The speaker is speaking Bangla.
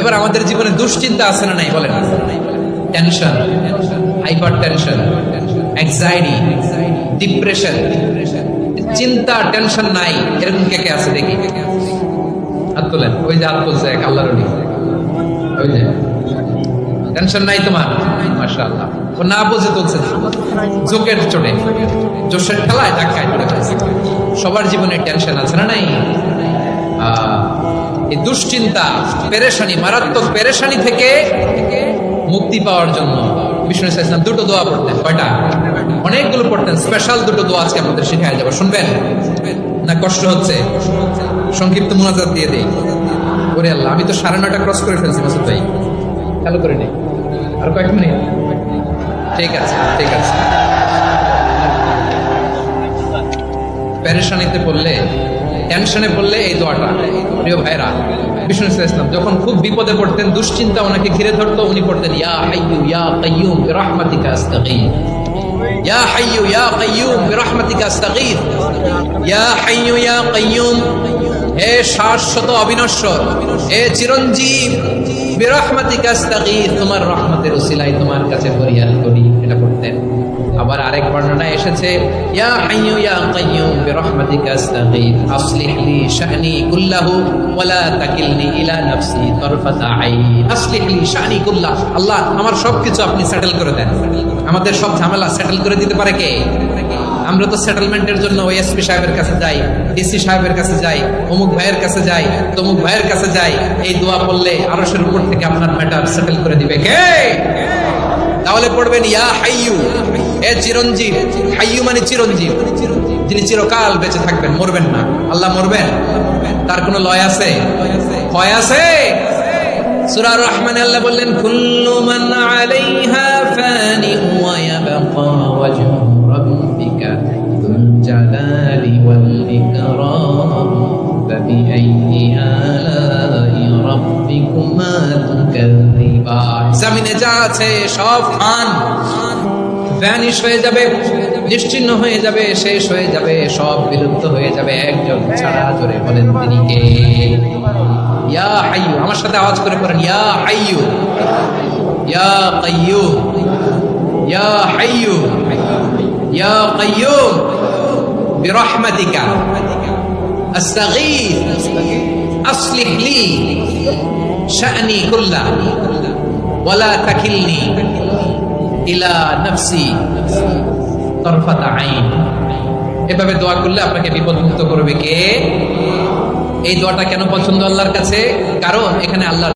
এবার আমাদের জীবনে দুশ্চিন্তা আছে না নাই বলেন? Tension, hyper tension, anxiety, depression, চিন্তা, টেনশন নাই এরকম কে কে আছে দেখি? হাত তোলেন। ওই যে হাত তুলছে এক আল্লাহর ওলি, ওই যে টেনশন নাই তোমার, মাশাআল্লাহ। ও না বুঝে তুলছে, জোকের চোটে, জোশের ঠেলায় ধাক্কায় চলে গেছে। সবার জীবনে টেনশন আছে না নাই? এই দুশ্চিন্তা, পেরেশানি, মারাত্মক পেরেশানি থেকে মুক্তি পাওয়ার জন্য বিষ্ণু ইসলাম দুটো দোয়া পড়তেন। কয়টা? অনেকগুলো পড়তেন। স্পেশাল দুটো দোয়া আজকে আপনাদের শেখায় যাবো, শুনবেন না? কষ্ট হচ্ছে? সংক্ষিপ্ত মুনাজাত দিয়ে দেই। ওরে আল্লাহ, আমি তো 9:30 ক্রস করে ফেলছি মাসুদ ভাই, চালু করে নেই আর কয়েক মিনিট। ঠিক আছে, ঠিক আছে। পেরেশানিতে পড়লে, টেনশনে পড়লে এই দোয়াটা, প্রিয় ভাইরা, বিষ্ণু ইসলাম যখন খুব বিপদে পড়তেন, দুশ্চিন্তা ওনাকে ঘিরে ধরতো, উনি পড়তেন ইয়া হাইয়ু ইয়া কাইয়ুম বিরহমাতিকা আস্তাগীথ, ইয়া হাইয়ু ইয়া কাইয়ুম বিরহমাতিকা আস্তাগীথ, ইয়া হাইয়ু ইয়া কাইয়ুম, হে শাশ্বত অবিনশ্বর, হে চিরঞ্জীব, বিরহমাতিকা আস্তাগীথ, তোমার রহমতের উসিলায় তোমার কাছে ফরিয়াদ করি। এটা পড়তেন। আবার আরেক বর্ণনায় এসেছে ইয়া হাইয়ু ইয়া কাইয়ুম বিরহমাতিকা আস্তাগীথ আসলিহ লি শা'নি কুল্লাহু ওয়া লা তাকিলনি ইলা নাফসি তারফাতা আইন। আসলিহ লি শা'নি কুল্লাহ, আল্লাহ আমার সবকিছু আপনি সেটেল করে দেন। আমাদের সব ঝামেলা সেটেল করে দিতে পারে কে? আমরা তো সেটেলমেন্টের জন্য ওই এসপি সাহেবের কাছে যাই, ডিসি সাহেবের কাছে যাই, অমুক ভাইয়ের কাছে যাই, তমুক ভাইয়ের কাছে যাই। এই দোয়া পড়লে আরশের উপর থেকে আপনার ম্যাটার সেটেল করে দিবে কে? তাহলে পড়বেন ইয়া হাইয়ু, হে চিরঞ্জীব। হাইয়ু মানে চিরঞ্জীব, যিনি চিরকাল বেঁচে থাকবেন, মরবেন না। আল্লাহ মরবেন? তার কোনো লয় আছে? ভয় আছে? সূরা রহমানে আল্লাহ বললেন কুল্লু মান আলাইহা ফানি ওয়া ইয়াবকা ওয়াজহু রাব্বিকা যুল জালালি ওয়াল ইকরাম ফাবিআইয়ি আলাই রাব্বিকুমা তুকাযযিবান। জমিনে যা আছে সব ভ্যানিশ হয়ে যাবে, নিশ্চিহ্ন হয়ে যাবে, শেষ হয়ে যাবে, সব বিলুপ্ত হয়ে যাবে, একজন ছাড়া। জোরে বলেন তিনি কে? ইয়া হাইয়ু, আমার সাথে আওয়াজ করে পড়েন ইয়া হাইয়ু ইয়া কাইয়ুম ইয়া হাইয়ু ইয়া কাইয়ুম বিরহমাতিকা আস্তাগীথ আসলিহ লি শা'নি কুল্লাহু ওয়া লা তাকিলনি ইলা নাফসি তারফাতা আইন। এভাবে দোয়া করলে আপনাকে বিপদমুক্ত করবে কে? এই দোয়াটা কেন পছন্দ আল্লাহর কাছে? কারণ এখানে আল্লাহ